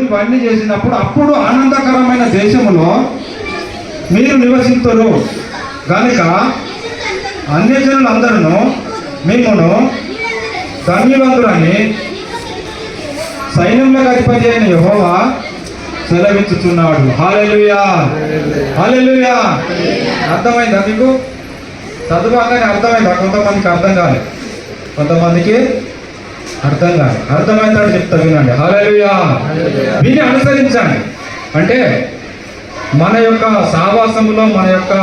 ఇవన్నీ చేసినప్పుడు అప్పుడు ఆనందకరమైన దేశములో మీరు నివసిస్తారు కనుక అన్యజనులందరూ మిమ్మను ధన్యవంతులని సైన్యములకు అధిపతి అయిన యెహోవా సెలవిచ్చుచున్నాడు. హల్లెలూయా, హల్లెలూయా. అర్థమైందా మీకు? చదువుగానే అర్థమైందా? కొంతమందికి అర్థం కాలేదు, కొంతమందికి అర్థం కాదు. అర్థమైందని చెప్తా, వినండి. హల్లెలూయా. విని అనుసరించండి. అంటే మన యొక్క సావాసంలో, మన యొక్క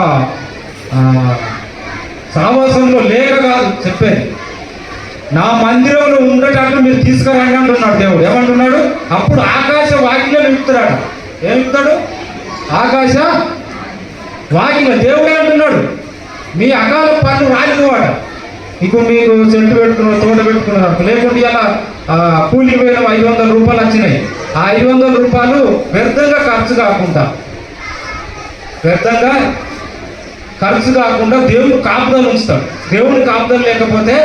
సావాసంలో లేక కాదు చెప్పేది, నా మందిరంలో ఉండేటట్లు మీరు తీసుకురండి అంటున్నాడు దేవుడు. ఏమంటున్నాడు? అప్పుడు ఆకాశ వాకిలో నిలుపుతాడు. ఏమిస్తాడు? ఆకాశ వాకిలో దేవుడే అంటున్నాడు. మీ అకాల పన్ను రాలినవాడు. మీకు చెట్టు పెట్టుకున్నారు, తోట పెట్టుకున్నారు, లేకుంటే ఇలా కూలికి పోయిన 500 రూపాయలు వచ్చినాయి. ఆ 500 రూపాయలు వ్యర్థంగా ఖర్చు కాకుండా దేవుడు కాపుదలు ఉంచుతాడు. దేవుడు కాపుదలు లేకపోతే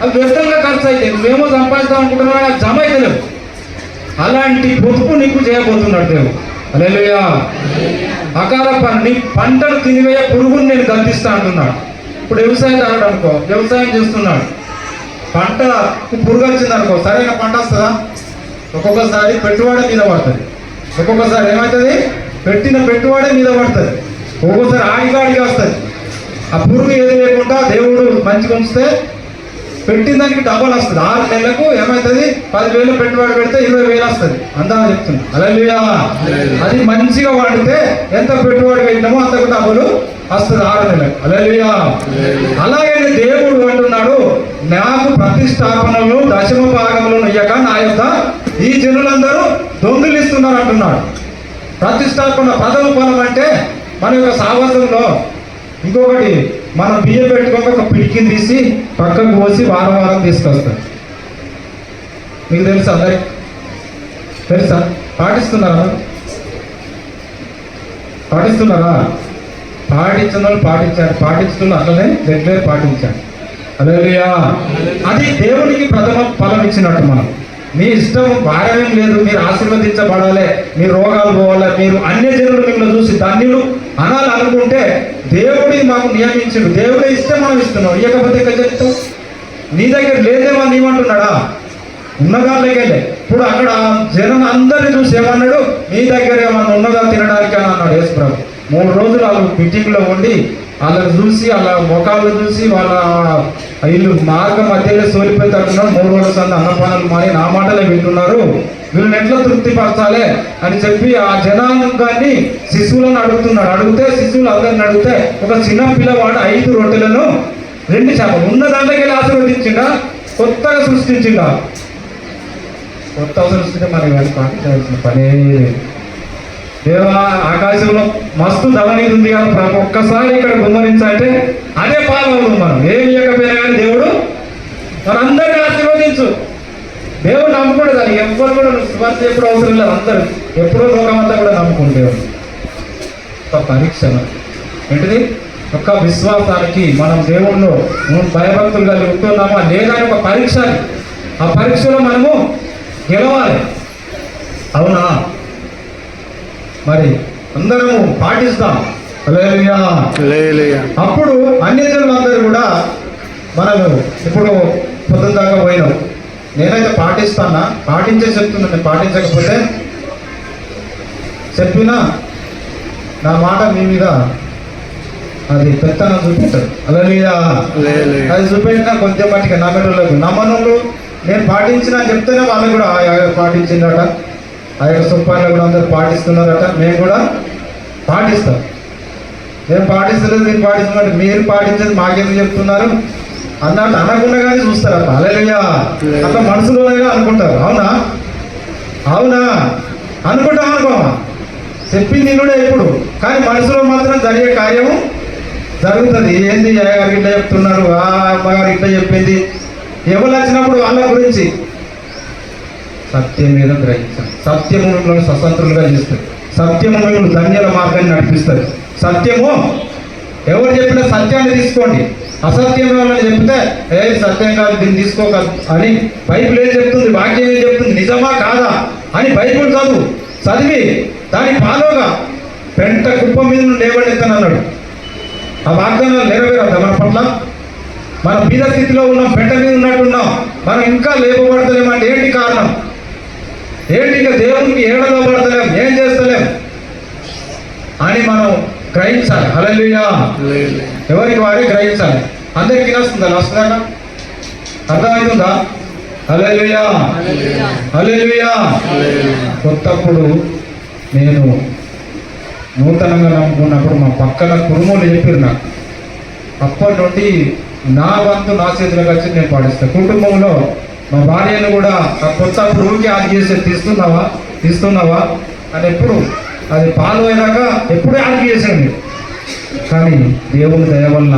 అది వ్యర్థంగా ఖర్చు అయితే మేము సంపాదిస్తాం అనుకుంటున్నా, నాకు జమ అయితే లేవు. అలాంటి పొదుపు నీకు చేయబోతున్నాడు దేవుడు. హల్లెలూయా. అకాల నీ పంటను తినివేయ పురుగుని నేను గద్దిస్తా అంటున్నాడు. ఇప్పుడు వ్యవసాయదారుడు అనుకో, వ్యవసాయం చేస్తున్నాడు, పంట పురుగు వచ్చింది అనుకో, సరైన పంట వస్తుందా? ఒక్కొక్కసారి పెట్టుబడి మీద పడుతుంది, ఒక్కొక్కసారి ఏమవుతుంది? పెట్టిన పెట్టుబడి మీద పడుతుంది, ఒక్కొక్కసారి ఆడిగా వస్తుంది. ఆ పురుగు ఏది లేకుండా దేవుడు మంచిగా ఉంచితే పెట్టిన దానికి డబ్బులు వస్తుంది. 6 నెలలకు ఏమవుతుంది? 10,000 పెట్టుబడి పెడితే 20,000 వస్తుంది. అంతా చెప్తుంది. హల్లెలూయా. అది మంచిగా వాడితే ఎంత పెట్టుబడి పెట్టినామో అంతకు డబ్బులు వస్తుంది 6 నెలలకు. హల్లెలూయా. అలాగే దేవుడు అంటున్నాడు, నాకు ప్రతిష్టాపనలు 10వ భాగములను ఇయ్యక నా యొక్క ఈ జనులందరూ దొంగిలిస్తున్నారు అంటున్నాడు. ప్రతిష్టాపన ప్రథమ ఫలం అంటే మన యొక్క సావాసంలో ఇంకొకటి, మనం బియ్యం పెట్టుకోక ఒక పిడికిని తీసి పక్కకు పోసి వారం తీసుకొస్తాం. మీకు తెలుసా? అందరికి తెలుసా? పాటిస్తున్నారా? పాటించిన వాళ్ళు పాటించడం అట్లనే రెగ్యులర్ పాటించాలి. హల్లెలూయా. అది దేవునికి ప్రథమ ఫలం ఇచ్చినట్టు. మనం మీ ఇష్టం భార్యం లేదు, మీరు ఆశీర్వదించబడాలి, మీ రోగాలు పోవాలి, మీరు అన్యజనులు మిమ్మల్ని చూసి ధన్యులు అనాలి అనుకుంటే దేవుడి మాకు నియమించడు. దేవుడే ఇస్తే మనం ఇస్తున్నాం, ఇవ్వకపోతే ఎక్కడ చెప్తాం? నీ దగ్గర లేదేమో నీమంటున్నాడా? ఉన్నదానికెళ్ళే. ఇప్పుడు అక్కడ జనం అందరినీ చూసి ఏమన్నాడు? నీ దగ్గర ఏమన్నా ఉన్నదా తినడానికి అని అన్నాడు యేసు ప్రభు. 3 రోజులు వాళ్ళు మీటింగ్లో ఉండి వాళ్ళని చూసి, వాళ్ళ ముఖాలు చూసి, వాళ్ళ వీళ్ళు మార్గం మధ్యలో సోలిపోతాడున్నాడు. 3 రోజుల సంది అన్నపానాలు మారి నా మాటలే వింటున్నారు, వీళ్ళని ఎట్లా తృప్తిపరచాలి అని చెప్పి ఆ జనాంగాన్ని శిశువులను అడుగుతున్నాడు. అడిగితే శిశువులు అందరిని అడిగితే ఒక చిన్న పిల్లవాడు 5 రొట్టెలను 2 చేపలు ఉన్న దాంట్లోకి వెళ్ళి ఆశీర్వదించిండా? కొత్తగా సృష్టించిండా? కొత్తగా సృష్టించే మనకి వాళ్ళు పాటించాల్సిన పనే. దేవా, ఆకాశంలో మస్తు ధవనీది ఉంది కదా, ఒక్కసారి ఇక్కడ గుమ్మరించాలంటే అదే పాలవులు. మనం ఏమి ఇవ్వకపోయినా కానీ దేవుడు మనందరినీ ఆశీర్వదించు. దేవుడు నమ్ముకోడు కానీ ఎవ్వరు కూడా స్వార్థ ఎప్పుడు అవసరం లేదు. అందరూ ఎప్పుడో లోకమంతా కూడా నమ్ముకుంటే ఒక పరీక్ష ఏంటిది? ఒక విశ్వాసానికి మనం దేవుళ్ళు భయభక్తులు కలిగి ఉంటున్నామా లేదా అని ఒక పరీక్ష. ఆ పరీక్షలో మనము గెలవాలి. అవునా? మరి అందరము పాటిస్తాం. హల్లెలూయా. అప్పుడు అన్యజనులందరూ కూడా మనము ఇప్పుడు పొద్దున దాకా పోయినాం. నేనైతే పాటిస్తానా? పాటించే చెప్తున్నాను. పాటించకపోతే చెప్పినా నా మాట మీ మీద అది పెత్తనం చూపిస్తాడు. హల్లెలూయా. అది చూపెట్టినా కొంచెం మట్టిగా నమ్మనులకు నమ్మనులు నేను పాటించిన చెప్తేనే వాళ్ళు కూడా పాటించిందట. ఆ యొక్క సొప్పాయిలో కూడా అందరూ పాటిస్తున్నారట. మేము కూడా పాటిస్తాం. నేను పాటిస్తలేదు, మీరు పాటిస్తున్నట్టు మీరు పాటించేది మాకెందుకు చెప్తున్నారు అన్నట్టు అనకుండా కానీ చూస్తారట. హల్లెలూయా. అట్లా మనసులోనే అనుకుంటారు. అవునా? అవునా అనుకుంటాం. అనుకోమా చెప్పింది కూడా ఎప్పుడు, కానీ మనసులో మాత్రం జరిగే కార్యము జరుగుతుంది. ఏంది అయ్యగారు ఇట్లా చెప్తున్నారు, ఆ అమ్మగారు ఇట్లా చెప్పింది, ఎవరు వచ్చినప్పుడు వాళ్ళ గురించి సత్యం మీద గ్రహించాలి. సత్యము మిమ్మల్ని స్వతంత్రులుగా చేస్తుంది. సత్యము మిమ్మల్ని ధన్యుల మార్గాన్ని నడిపిస్తుంది. సత్యము ఎవరు చెప్పినా సత్యాన్ని తీసుకోండి. అసత్యం వాళ్ళని చెప్తే సత్యం కాదు, దీన్ని తీసుకోక అని బైబిల్ ఏం చెప్తుంది, వాక్యం ఏం చెప్తుంది, నిజమా కాదా అని బైబిల్ చదివి దాని ఫాలోగా పెంట కుప్ప మీద నుండి లేవనెత్తనన్నాడు. ఆ వాగ్దానాలు నెరవేరద్దా మన పట్ల? మనం బీద స్థితిలో ఉన్నాం, పెంట మీద ఉన్నట్టున్నాం, మనం ఇంకా లేపబడతలేమంటే ఏంటి కారణం? ఏంటి? ఇక దేవునికి ఏడలో పడతలేం, ఏం చేస్తలేం అని మనం గ్రహించాలి. హల్లెలూయా. ఎవరికి వారే గ్రహించాలి. అందరికీ వస్తుందా? వస్తుందా? అర్థమవుతుందా? హల్లెలూయా, హల్లెలూయా. కొత్తప్పుడు నేను నూతనంగా నమ్ముకున్నప్పుడు మా పక్కన కుటుంబంలో చెప్పారు నాకు. అప్పటి నుండి నా వంతు నా చేతిలోకి వచ్చి నేను పాటిస్తాను. కుటుంబంలో మా భార్యను కూడా కొత్త పురుగుకి ఆది చేసి తీస్తున్నావా అని ఎప్పుడు అది పాలు అయినాక ఎప్పుడే ఆది చేసేయండి. కానీ దేవుని దయ వల్ల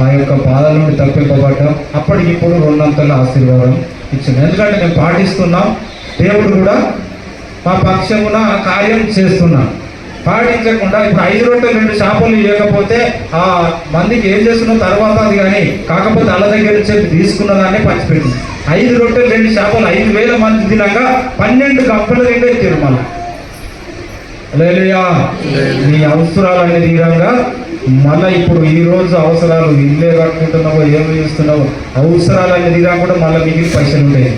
ఆ యొక్క బాధల నుండి తప్పింపబడ్డాం. అప్పటికి ఇప్పుడు 2 అంతల ఆశీర్వాదం ఇచ్చింది. ఎందుకంటే నేను పాటిస్తున్నాం, దేవుడు కూడా మా పక్షమున కార్యం చేస్తున్నాం. పాటించకుండా ఇప్పుడు 5 రొట్టెలు 2 చేపలు ఇవ్వకపోతే ఆ మందికి ఏం చేస్తున్న తర్వాత అది కానీ కాకపోతే అల్ల దగ్గర నుంచి తీసుకున్న దాన్ని పంచిపెట్టింది. 5 రొట్టెలు 2 చేపలు 5,000 మంది తినగా 12 గంపల నిండా ఎత్తారు. మళ్ళీ హల్లెలూయా. నీ అవసరాలన్నీ తీరంగా మళ్ళీ ఇప్పుడు ఈ రోజు అవసరాలు ఇల్లే కట్టుకుంటున్నావో ఏమి చేస్తున్నావో అవసరాలన్నీ తీరా కూడా మళ్ళీ మిగిలిన పైసలు ఉంటాయి.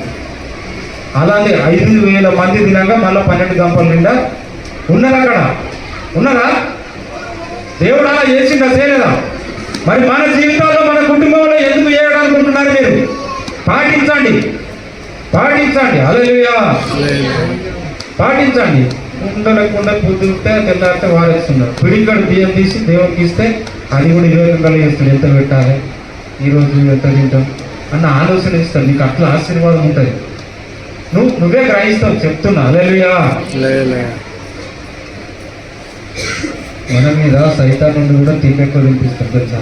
అలాగే 5,000 మంది తినగా మళ్ళీ 12 గంపల నిండా ఉన్నారా? అక్కడ ఉన్నారా? దేవుడు అలా చేసిందా? చేయలేదా? మరి మన జీవితాల్లో మన కుటుంబంలో ఎందుకు చేయడానుకుంటున్నారు మీరు? పాటించండి. హల్లెలూయా, పాటించండి. ఉండలేకుండా పొద్దుంటే తెల్లారితే వారేస్తున్నారు. పిడికడు బియ్యం తీసి దేవుడికి ఇస్తే అది కూడా 20 గంటలు చేస్తాడు. ఎంత పెట్టాలి, ఈరోజు ఎంత తింటాం అన్న ఆలోచన ఇస్తాడు. నీకు అట్లా ఆశీర్వాదం ఉంటుంది. నువ్వే గ్రహిస్తావు, చెప్తున్నా. హల్లెలూయా. మన మీద సైతాన్ నుండి కూడా తింపెక్కువ తినిపిస్తాం తెలుసా?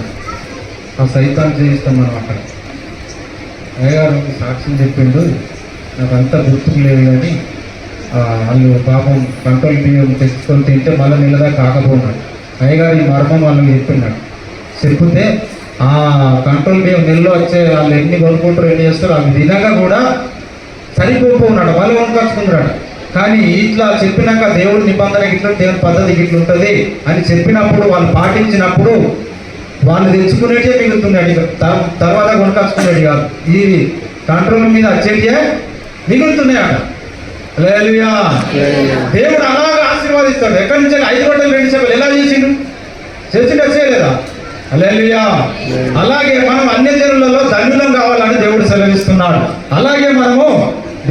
ఆ సైతాన్ చేయిస్తాం మనం. అక్కడ అయ్యగారు సాక్ష్యం చెప్పిండు, నాకు అంతా గుర్తుకు లేదు కానీ వాళ్ళు పాపం కంట్రోల్ బియ్యం తెచ్చుకొని తింటే మళ్ళీ నిలదా కాకపోన్నాడు. అయ్యగారు ఈ మర్మం వాళ్ళకి చెప్పినాడు. చెప్తే ఆ కంట్రోల్ బియ్యం నెలలో వచ్చే వాళ్ళు ఎన్ని కొనుక్కుంటారో ఎన్ని చేస్తారో అవి తినగా కూడా సరిపోతున్నాడు. వాళ్ళు కొనుకొచ్చుకున్నాడు. కానీ ఇట్లా చెప్పినాక దేవుడి నిబంధన ఇట్లా, దేవుని పద్ధతి ఇట్లా ఉంటుంది అని చెప్పినప్పుడు వాళ్ళు పాటించినప్పుడు వాళ్ళు తెచ్చుకునేటే మిగులుతున్నాడు. తర్వాత కొనుకొచ్చుకునేది కాదు. ఈ కంట్రోల్ మీద వచ్చేటే మిగులుతున్నాయట. హల్లెలూయా. దేవుడు అలాగా ఆశీర్వాదిస్తాడు. ఎక్కడి నుంచి 5 రొట్టెలు 2 చేపలు ఎలా చేసిండు? చేయలేదా? హల్లెలూయా. అలాగే మనం అన్ని జనులలో ధన్యులం కావాలని దేవుడు సెలవిస్తున్నాడు. అలాగే మనము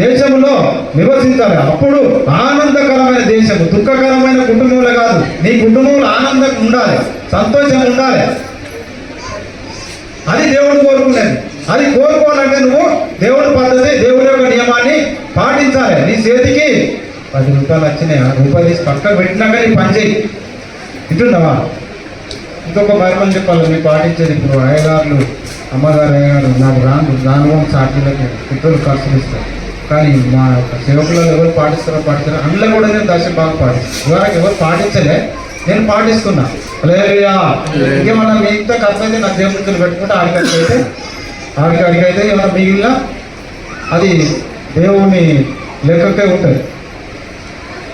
దేశంలో నివసించాలి. అప్పుడు ఆనందకరమైన దేశము, దుఃఖకరమైన కుటుంబంలో కాదు. నీ కుటుంబంలో ఆనందం ఉండాలి, సంతోషం ఉండాలి. అది దేవుడు కోరుకునేది. అది కోరుకోవాలంటే నువ్వు దేవుడి పద్ధతి, దేవుడి యొక్క నియమాన్ని పాటించాలి. నీ చేతికి 10 రూపాయలు వచ్చినాయి, ఆ రూపాయలు తీసి పక్కకు పెట్టినాక నీ పని చేయి. వింటున్నావా? ఇంకొక మర్మం చెప్పాలి. మీరు పాటించేది ఇప్పుడు అయ్యగారులు, అమ్మగారు, అయ్యగారు నాకు రాను సాటిలకు పెట్రోల్ ఖర్చులు ఇస్తారు. కానీ మా సేవకులలో ఎవరు పాటిస్తారో అందులో కూడా నేను దర్శనం బాగా పాటిస్తాను. ఇవాళకి ఎవరు పాటించలే, నేను పాటిస్తున్నా. హల్లెలూయా. ఇంకేమన్నా మిగత ఖర్చు అయితే నాకు దేవుడికి పెట్టుకుంటే ఆడికైతే ఏమన్నా మిగిలిన అది దేవుని లెక్కకే ఉంటుంది.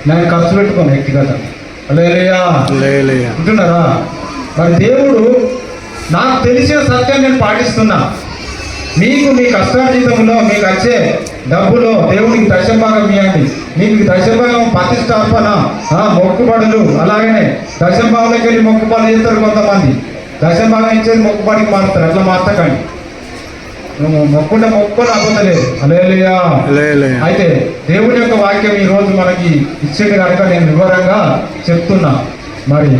నేను ఖర్చు పెట్టుకోను వ్యక్తిగత. హల్లెలూయా. అంటున్నారా? మరి దేవుడు నాకు తెలిసిన సత్యాన్ని నేను పాటిస్తున్నా. మీకు మీ కష్టార్జితంలో మీకు వచ్చే డబ్బులో దేవునికి దశభాగం ఇవ్వండి. మీకు దశభాగం ప్రతిష్టాపన, మొక్కుబడులు, అలాగనే దశభాగంలోకి వెళ్ళి మొక్కుబడులు చేస్తారు కొంతమంది. దశభాగం ఇచ్చేది మొక్కుబడికి మారుతారు. అట్లా మార్చకండి. నువ్వు మొక్కుకుంటే మొక్కుకొని అవ్వలేదు. హల్లెలూయా. అయితే దేవుని యొక్క వాక్యం ఈ రోజు మనకి ఇచ్చేది కనుక నేను వివరంగా చెప్తున్నా. మరి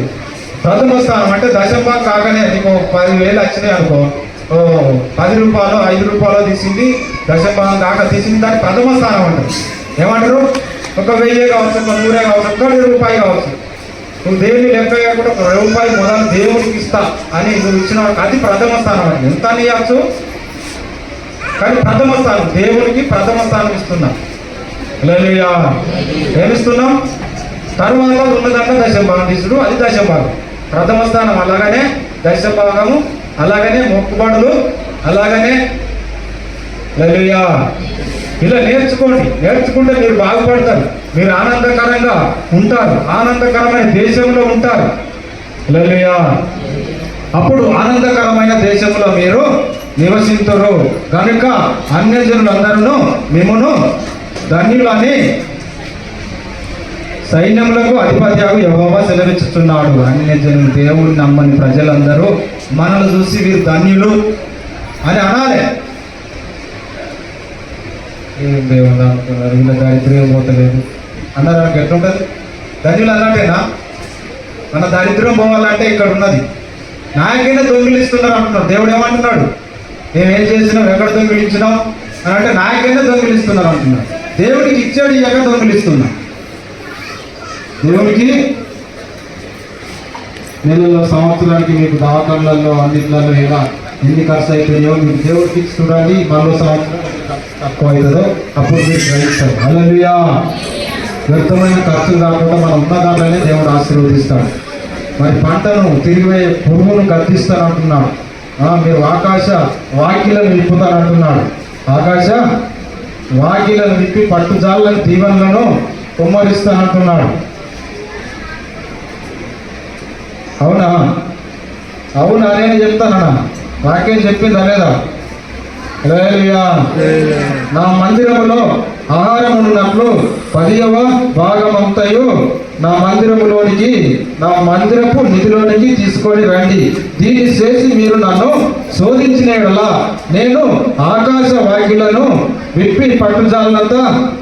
ప్రథమ స్థానం అంటే దశభాగం కాగానే నీకు 10,000 వచ్చినాయి అనుకో, 10 రూపాయలు 5 రూపాయలు తీసింది, దశభాగం కాక తీసింది, దాన్ని ప్రథమ స్థానం అంటారు. ఏమంటారు? 1,000 కావచ్చు, 100 కావచ్చు, 1 రూపాయి కావచ్చు. నువ్వు దేవుని లెక్క కూడా 1 రూపాయి మొదలు దేవునికి ఇస్తా అని నువ్వు ఇచ్చిన అది ప్రథమ స్థానం అండి. ఎంత ఇవ్వచ్చు? కానీ ప్రథమ స్థానం, దేవునికి ప్రథమ స్థానం ఇస్తున్నాం. హల్లెలూయా. ఏమిస్తున్నాం? తర్వాత ఉన్నదంటే దశభాగం తీసుడు, అది దశభాగం. ప్రథమ స్థానం అలాగనే దశభాగము, అలాగనే మొక్కుబడులు, అలాగనే హల్లెలూయా ఇలా నేర్చుకోండి. నేర్చుకుంటే మీరు బాగుపడతారు, మీరు ఆనందకరంగా ఉంటారు, ఆనందకరమైన దేశంలో ఉంటారు. హల్లెలూయా. అప్పుడు ఆనందకరమైన దేశంలో మీరు నివసింతురు కనుక అన్యజనులందరూ మిమ్మును ధన్యులని సైన్యములకు అధిపత్యాగు యెహోవా సెలవిస్తున్నాడు. అన్యజనులు, దేవుడిని నమ్మని ప్రజలందరూ మనల్ని చూసి వీరు ధన్యులు అని అనాలి. ఏం దేవుడు అనుకున్నారు, వీళ్ళ దారిద్ర్యం పోతలేదు అన్నారు. ఎట్లుంటుంది? ధన్యులు అన్నట్టేనా? మన దారిద్ర్యం పోవాలంటే ఇక్కడ ఉన్నది. నాకైనా దొంగిలిస్తున్నారు అంటున్నారు. దేవుడు ఏమంటున్నాడు? మేమేం చేసినాం, ఎక్కడ దొంగిలించినాం అని అంటే నాకైనా దొంగిలిస్తున్నారు అంటున్నాడు. దేవుడికి ఇచ్చాడు, ఇయ్యక దొంగిలిస్తున్నాం. దేవుడికి నెలలో, సంవత్సరానికి మీకు దవాఖానలలో అన్నింటిలో ఎలా ఎన్ని ఖర్చు అవుతాయో మీకు దేవుడికి ఇచ్చి చూడండి. మరో సంవత్సరం తక్కువ అవుతుందో అప్పుడు మీరు గ్రహిస్తారు. హల్లెలూయా. వ్యర్థమైన ఖర్చులు కాకుండా మనం ఉన్న దాంట్లోనే దేవుడు ఆశీర్వదిస్తాడు. మరి పంటను తిరిగిపోయే పురుగును గద్దిస్తానంటున్నాడు. మీరు ఆకాశ వాకిలను విప్పుతానంటున్నాడు. ఆకాశ వాకిలను విప్పి పట్టుజాళ్ళని దీవెనలను కుమ్మరిస్తానంటున్నాడు. అవునా? అవునా? నేను చెప్తానన్నా, వాక్యం చెప్పిందా లేదా? హల్లెలూయా. నా మందిరములో ఆహారమున్నట్లు 10వ భాగమంతయు నా మందిరములోనికి, నా మందిరపు నిధిలోనికి తీసుకొని రండి. దీన్ని చేసి మీరు నన్ను శోధించిన యెడల నేను ఆకాశ వాకిలను విప్పి పట్టుజాలనంత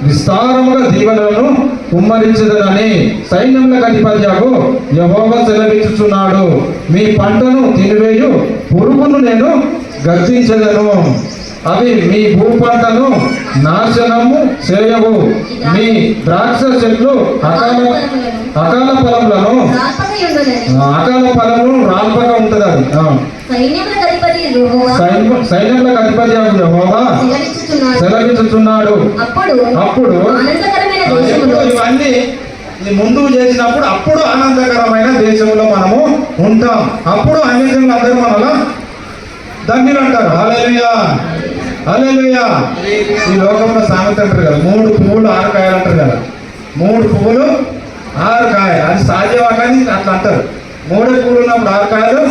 విస్తారముగా దీవెనలను కుమ్మరించదనని సైన్యములకు అధిపత్యాగు యెహోవా సెలవిచ్చుచున్నాడు. మీ పంటను తినివేయు పురుగును నేను గద్దించదను, అవి మీ భూ పంటను నాశనము చేయవు. మీ ద్రాక్ష చెట్లు అకాల ఫలములను రాల్పగా ఉంటది. అది సైన్యములకు అధిపతి యెహోవా సెలవిచ్చుచున్నాడు. అప్పుడు ఇవన్నీ ముందుకు చేసినప్పుడు అప్పుడు ఆనందకరమైన దేశంలో మనము ఉంటాం. అప్పుడు అన్ని అందరూ మనలో ధన్యులు అంటారు. హల్లెలూయా. హల్లెలూయా. ఈ లోకంలో సామెత అంటారు కదా, 3 పువ్వులు 6 కాయలు అంటారు కదా. 3 పువ్వులు 6 కాయలు, అది సాధ్యమా? కానీ అట్లా అంటారు. 3 పువ్వులు ఉన్నప్పుడు 6 కాయలు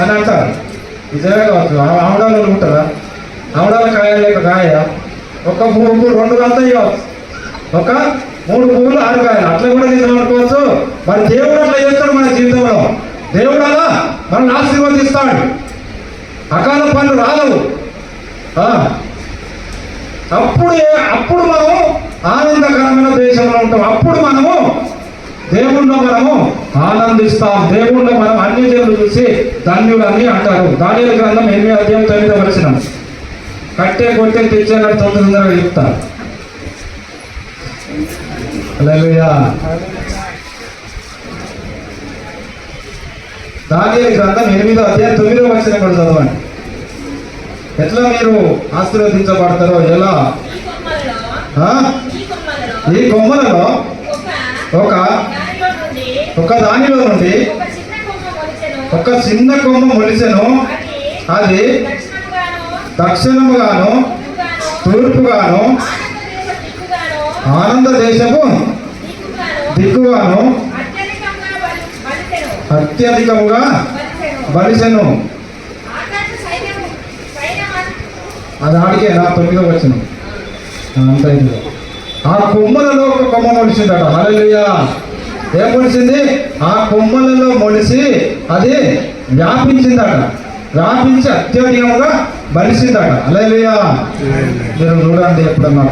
అని అంటారు. నిజమే కావచ్చు. ఆమడాలు ఉంటారా? ఆమడాల కాయలు లేక కాయ ఒక పువ్వు 2 అంతా ఇవ్వచ్చు. ఒక 3 పువ్వులు 6 కాయలు అట్లా కూడా నిజం అనుకోవచ్చు. మరి దేవుడు అట్లా చేస్తాడు మన జీవితంలో. దేవుడు అలా మనల్ని ఆశీర్వదిస్తాడు. అకాల పనులు రాలవు. అప్పుడు మనము ఆనందకరమైన దేశంలో ఉంటాం. అప్పుడు మనము దేవుణ్ణి మనము ఆనందిస్తాం. దేవుణ్ణి మనం అన్ని జనులు చూసి ధన్యులని అంటారు. దానియేలు గ్రంథం 8వ అధ్యాయం 9వ వచనం. కట్టే కొట్టే తెచ్చేనట్టు తొందరగా చెప్తారు. హల్లెలూయా. దానియేలు గ్రంథం 8వ అధ్యాయం 9వ వచనం కూడా చదవండి. ఎట్లా మీరు ఆశీర్వదించబడతారో, ఎలా ఈ కొమ్మలలో ఒక దానిలో నుండి ఒక చిన్న కొమ్మ మొలిచెను. అది దక్షిణముగాను తూర్పుగాను ఆనంద దేశపు దిక్కుగాను అత్యధికముగా బలిసెను. అది ఆడికే నా 9వ వచనం. అంత ఇదిలో ఆ కొమ్మలలో ఒక కొమ్మ మొలిచిందట. హల్లెలూయా. ఏం మొలిచింది? ఆ కొమ్మలలో మొలిసి అది వ్యాపించిందట. వ్యాపించి అత్యధికంగా బలిసిందట. హల్లెలూయా. మీరు చూడండి, ఎప్పుడన్నా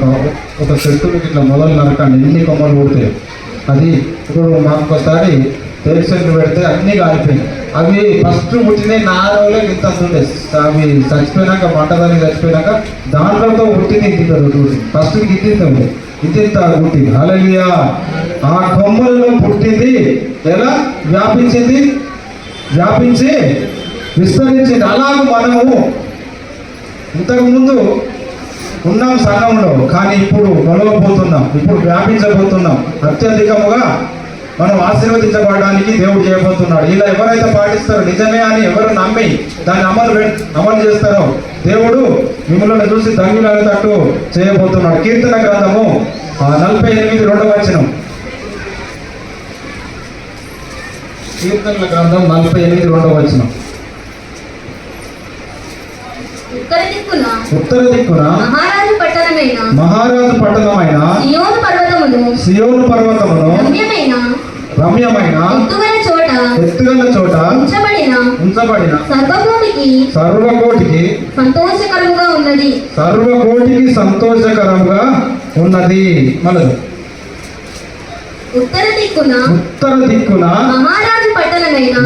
ఒక చెట్టుకి ఇట్లా మొదలు నరకండి, ఎన్ని కొమ్మలు పుడతాయి. అది ఇప్పుడు మాకు ఒకసారి తెలిసెట్లు పెడితే అన్నీ కాలిపోయినాయి. అవి ఫస్ట్ పుట్టినాయి 4 రోజులకి ఇంత ఉండే. అవి చచ్చిపోయినాక, మంటదానికి చచ్చిపోయినాక దాంట్లోతో పుట్టింది ఇంత ఫస్ట్ ఇంత ఉండే, ఇంత పుట్టింది. హల్లెలూయా. ఆ కొమ్మలలో పుట్టింది ఎలా వ్యాపించింది? వ్యాపించి విస్తరించింది. అలాగ మనము ఇంతకుముందు ఉన్నాం సగంలో, కానీ ఇప్పుడు మొలవబోతున్నాం, ఇప్పుడు వ్యాపించబోతున్నాం. అత్యధికముగా మనం ఆశీర్వదించబడడానికి దేవుడు చేయబోతున్నాడు. ఇలా ఎవరైతే పాటిస్తారో, నిజమే అని ఎవరు నమ్మి దాన్ని అమలు చేస్తారో దేవుడు మిమ్మల్ని చూసి ధన్యులైనట్టు చేయబోతున్నాడు. కీర్తన గ్రంథము 48:2 కీర్తనల గ్రంథం 48:2 ఉత్తర దిక్కున మహారాజు పట్టణమైన సియోను పర్వతమును రమ్యమైన ఎత్తుగల చోట ఉంచబడిన సర్వకోటికి సంతోషకరముగా ఉన్నది. మనది ఉత్తర దిక్కున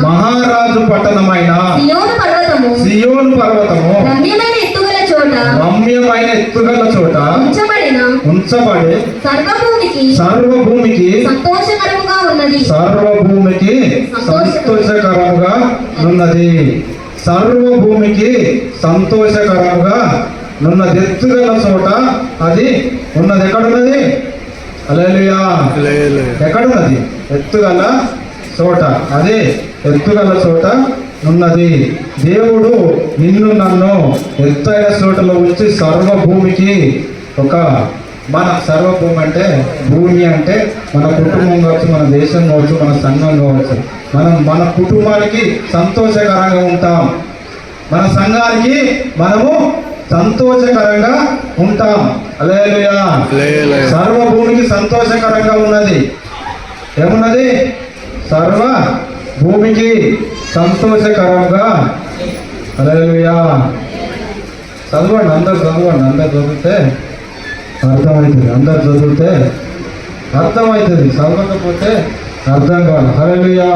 మహారాజు పట్టణమైన సియోను పర్వతము రమ్యమైన ఎత్తుగల చోట ఉంచబడి సర్వభూమికి సంతోషకరముగా ఉన్నది. సర్వభూమికి సంతోషకరముగా నున్నది. ఎత్తుగల చోట అది ఉన్నది. ఎక్కడున్నది? హల్లెలూయా. ఎక్కడున్నది? ఎత్తుగల చోట. అదే ఎత్తుగల చోట ఉన్నది. దేవుడు నిన్ను నన్ను ఎత్తైన చోటలో ఉంచి సర్వభూమికి మన సర్వభూమి అంటే భూమి అంటే మన కుటుంబం కావచ్చు, మన దేశం కావచ్చు, మన సంఘం కావచ్చు. మన కుటుంబానికి సంతోషకరంగా ఉంటాం. మన సంఘానికి మనము సంతోషకరంగా ఉంటాం. హల్లెలూయా. సర్వభూమికి సంతోషకరంగా ఉన్నది. ఏమున్నది? సర్వ భూమికి సంతోషకరంగా. హల్లెలూయా. చదవండి, అందరు చదివితే అర్థమవుతుంది. చదవకపోతే అర్థం కాదు. హల్లెలూయా.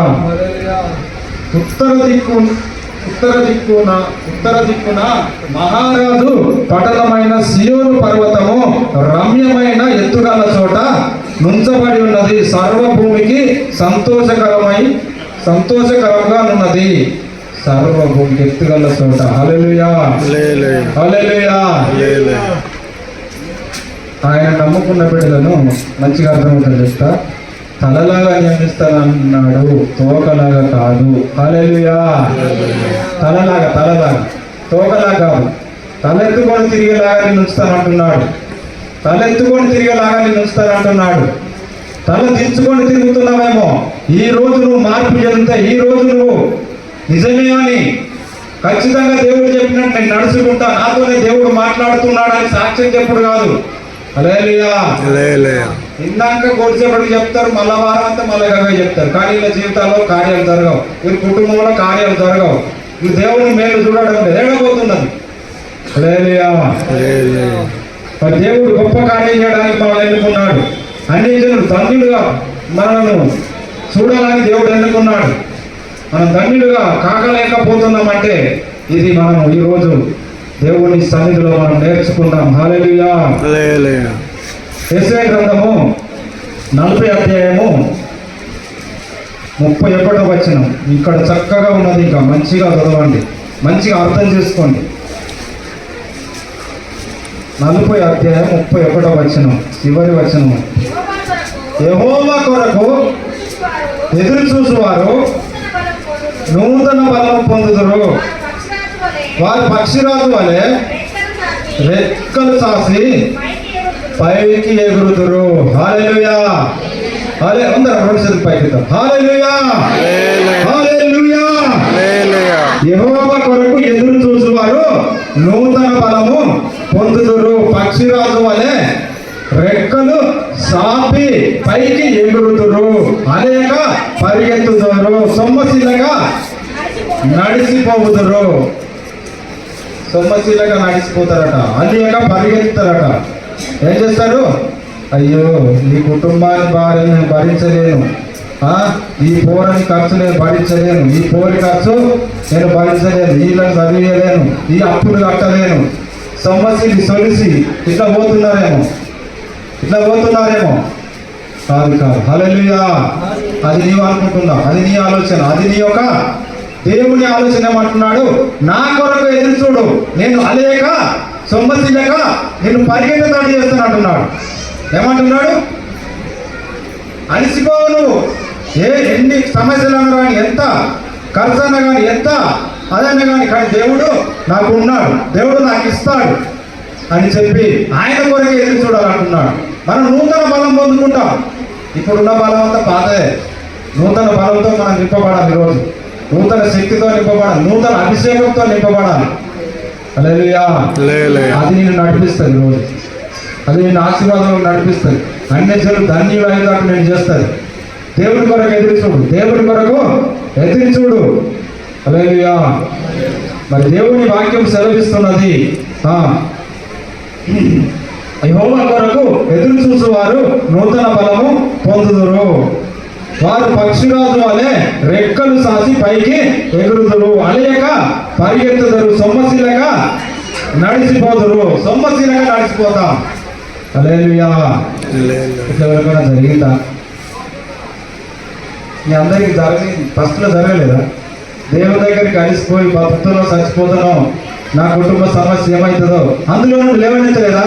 ఉత్తర దిక్కున మహారాజు పట్టణమైన సియోను పర్వతము రమ్యమైన ఎత్తుగల చోట నుంచబడి ఉన్నది. సర్వభూమికి సంతోషకరంగా ఉన్నది. సర్వభూమికి ఎత్తుగల చోట. హల్లెలూయా. హల్లెలూయా. ఆయన నమ్ముకున్న బిడ్డలను మంచిగా అర్థమవుతుంది చెప్తా. తలలాగా నియమిస్తానన్నాడు, తోకలాగా కాదు. హల్లెలూయా. తలలాగా తోకలాగా కాదు. తలెత్తుకొని తిరిగేలాగా నేను ఉంచుతానంటున్నాడు. తల దించుకొని తిరుగుతున్నావేమో. ఈ రోజు నువ్వు మార్పు చెందితే, ఈ రోజు నువ్వు నిజమే అని ఖచ్చితంగా దేవుడు చెప్పినట్టు నేను నడుచుకుంటా, నాతోనే దేవుడు మాట్లాడుతున్నాడు అని సాక్ష్యం చెప్పుడు కాదు. హల్లెలూయా. ఇందాక కొద్దిసేపటికి చెప్తారు, మళ్ళా వారం అంతా మళ్ళీ చెప్తారు. కానీ వీళ్ళ జీవితాల్లో కార్యాలు జరగవు, వీళ్ళ కుటుంబంలో కార్యాలు జరగవు. వీళ్ళు దేవుడిని మేలు చూడడం లేదు, ఏడబోతున్నది. హల్లెలూయా. మరి దేవుడు గొప్ప కార్యం చేయడానికి మనల్ని ఎన్నుకున్నాడు. అన్ని జనులు ధన్యులుగా మనల్ని చూడాలని దేవుడు ఎన్నుకున్నాడు. మనం ధన్యులుగా కాకలేకపోతున్నామంటే ఇది మనం ఈరోజు దేవుని సన్నిధిలో మనం నేర్చుకుందాం. హల్లెలూయా. యెషయా గ్రంథము 40:31 ఇక్కడ చక్కగా ఉన్నది. ఇంకా మంచిగా చదవండి, మంచిగా అర్థం చేసుకోండి. 40:31 చివరి వచనం. యెహోవా కొరకు ఎదురు చూసువారు నూతన బలం పొందుదురు. వారు పక్షిరాజు వలె రెక్కలు చాసి పైకి ఎగురుదురు. హల్లెలూయా. అందరూ పైకి. హల్లెలూయా. హల్లెలూయా. యెహోవా కొరకు ఎదురు చూసువారు నూతన బలము పొందుదురు. పక్షిరాజు వలె రెక్కలు సాపి పైకి ఎగురుదురు. అనేక పరిగెత్తుదురు. సొమ్మశీలగా నడిచిపోవుదురు. సొమ్మశీలగా నడిచిపోతారట, అనేక పరిగెత్తుతారట. ఏం చేస్తారు? అయ్యో ఈ కుటుంబాన్ని భార్య నేను భరించలేను, ఈ పోరని ఖర్చు నేను భరించలేను, ఈ పోరి ఖర్చు నేను భరించలేను, వీళ్ళని చదివేయలేను, ఈ అప్పులు కట్టలేను. సొమ్మసిలి సొలిసి ఇట్లా పోతున్నారేమో కాదు. హల్లెలూయా. అది నీవు అనుకుంటున్నావు, అది నీ ఆలోచన, అది నీ యొక్క దేవుని ఆలోచన. ఏమంటున్నాడు? నా కొరకు ఎదురు చూడు, నేను అలేక సొమ్మసిలేక నేను పరిగెత్తదాడి చేస్తాను అంటున్నాడు. ఏమంటున్నాడు? అలసిపోవు నువ్వు. ఎన్ని సమస్యలు అన్నా కానీ, ఎంత ఖర్చు అన్నా కానీ, ఎంత అదన్నా కానీ దేవుడు నాకు ఉన్నాడు, దేవుడు నాకు ఇస్తాడు అని చెప్పి ఆయన కొరకే ఎదురు చూడాలంటున్నాడు. మనం నూతన బలం పొందుకుంటాం. ఇప్పుడున్న బలం అంతా పాతదే. నూతన బలంతో మనం నింపబడాలి. ఈరోజు నూతన శక్తితో నింపబడాలి, నూతన అభిషేకంతో నింపబడాలి. హల్లెలూయా. అది నేను నడిపిస్తుంది. ఈరోజు అది నేను ఆశీర్వాదంలో నడిపిస్తుంది. అన్ని జనులు ధన్యులు అయ్యేటట్టు నేను చేస్తుంది. దేవుడి కొరకు ఎదురు చూడు, దేవుడి కొరకు ఎదురు చూడు. హల్లెలూయా. మరి దేవుని వాక్యం సెలవిస్తున్నది, యెహోవా కొరకు ఎదురు చూసు వారు నూతన బలము పొందుదురు. వారు పక్షిరాజు వలె రెక్కలు సాసి పైకి ఎగురుదురు. అలయక పరిగెత్తుదురు, సొమ్మశీలగా నడిచిపోదురు. సొమ్మశీలగా నడిచిపోతాం. హల్లెలూయా. ఎవరికైనా జరిగిందా? మీ అందరికీ జరిగింది. ఫస్ట్లో జరగలేదా? దేవుని దగ్గరికి అలిసిపోయి బతుకుతున్నాం, చచ్చిపోతున్నాం, నా కుటుంబ సమస్య ఏమవుతుందో అందులో నుండి లేవనెత్తలేదా?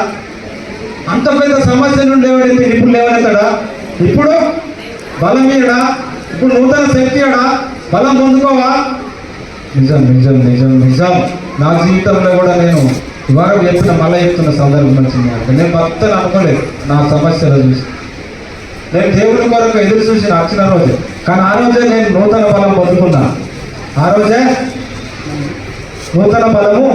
అంత పెద్ద సమస్య నుండి లేవనెత్తి ఇప్పుడు లేవనెత్తాడా? ఇప్పుడు బలం ఇయడా? ఇప్పుడు నూతన శక్తి ఇయడా? బలం పొందుకోవా? నిజం నిజం నిజం నిజం. నా జీవితంలో కూడా నేను ఇవాళ చెప్తున్న మళ్ళీ చెప్తున్న సందర్భం వచ్చింది. నేను భక్తులు అనుకోలేదు నా సమస్యలు చూసి. నేను దేవుని కొరకు ఎదురు చూసి వచ్చిన రోజు, కానీ ఆ రోజే నేను నూతన బలం పొందుకున్నా. ఆ రోజే నూతన బలము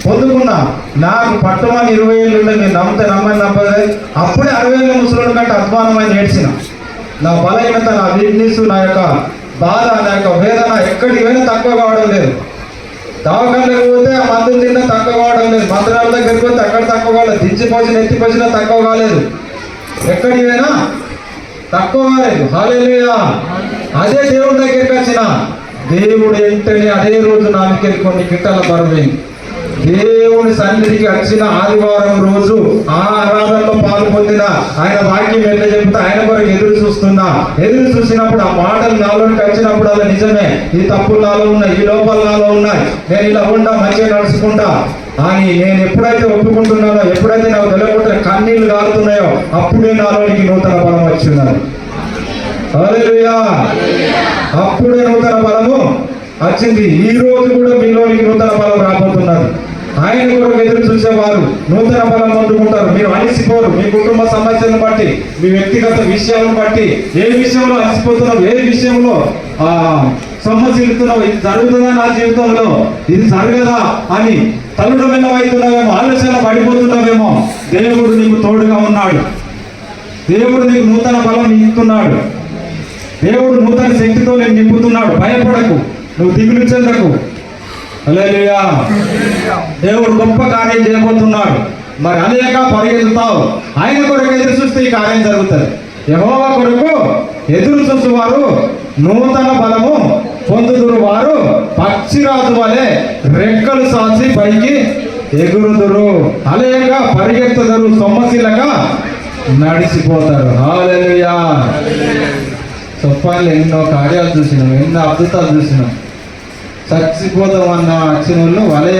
పొందుకున్నా. నాకు పట్టుమని 20 ఏళ్ళు ఉండే, నేను నమ్మితే నమ్మదే. అప్పుడే 60 ఏళ్ళ ముసలుడి కంటే అధ్వానమైన ఏడ్చిన. నా బలహీనత, నా వీక్నెస్, నా యొక్క బాధ, నా యొక్క వేదన ఎక్కడికి పోయినా తక్కువ కావడం లేదు. దవాఖానలకు పోతే ఆ మందులు తిన్నా తక్కువ కావడం లేదు. మంత్రాల దగ్గరికి పోతే అక్కడ తక్కువ కాలేదు. దించిపోసిన ఎత్తిపోసినా తక్కువ కాలేదు. ఎక్కడికి పోయినా తక్కువ కాలేదు. హల్లెలూయా. అదే దేవుడి దగ్గరికి వచ్చిన దేవుడు వెంటనే అదే రోజు నాకు కొన్ని గిట్టల బరువైంది. దేవుని సన్నిధికి వచ్చిన ఆదివారం రోజు ఆ ఆరాధనలో పాలు పొందిన ఆయన వాక్యం ఎట్లా చెప్తే ఆయన కొరకు ఎదురు చూస్తున్నా. ఎదురు చూసినప్పుడు ఆ మాటలు నాలోనికి వచ్చినప్పుడు అలా నిజమే, ఈ తప్పులు నాలో ఉన్నాయి, ఈ లోపాలు నాలో ఉన్నాయి, నేను ఇలా ఉంటా, మంచిగా నడుచుకుంటా అని నేను ఎప్పుడైతే ఒప్పుకుంటున్నానో, ఎప్పుడైతే నాకు తెలియకుండా కన్నీళ్లు కారుతున్నాయో అప్పుడే నాలోనికి నూతన బలం వచ్చిందని. హల్లెలూయా. అప్పుడే నూతన బలము వచ్చింది. ఈ రోజు కూడా మీలోనికి నూతన బలం రాబోతున్నది. ఆయన కొరకు ఎదురు చూసేవారు నూతన బలం పొందుకుంటారు. మీరు అలసిపోరు. మీ కుటుంబ సమస్యలను బట్టి, మీ వ్యక్తిగత విషయాలను బట్టి, ఏ విషయంలో అలసిపోతున్నావు, ఏ విషయంలో సొమ్మసిల్లుతున్నావు, ఇది జరుగుతుందా నా జీవితంలో, ఇది జరగదా అని తల్లుడమైనవైతున్నావేమో, ఆలోచన పడిపోతున్నావేమో, దేవుడు నీకు తోడుగా ఉన్నాడు. దేవుడు నీకు నూతన బలం ఇస్తున్నాడు. దేవుడు నూతన శక్తితో నేను నింపుతున్నాడు. భయపడకు, నువ్వు దిగులు చెందకు. హల్లెలూయా. దేవుడు గొప్ప కార్యం చేయబోతున్నాడు. మరి అనేక పరిగెత్తుతావు. ఆయన కొరకు ఎదురు చూస్తే ఈ కార్యం జరుగుతుంది. యెహోవా కొరకు ఎదురు చూసేవారు నూతన బలము పొందుదురు. వారు పక్షిరాజు వలె రెక్కలు సాచి పైకి ఎగురుదురు. అనేక పరిగెత్తుదురు, సొమ్మశీలగా నడిచిపోతారు. హల్లెలూయా. చెప్పాలి, ఎన్నో కార్యాలు చూసినాం, ఎన్నో అద్భుతాలు చూసినాం. చచ్చిపోతామన్న వచ్చిన వాళ్ళు వలయ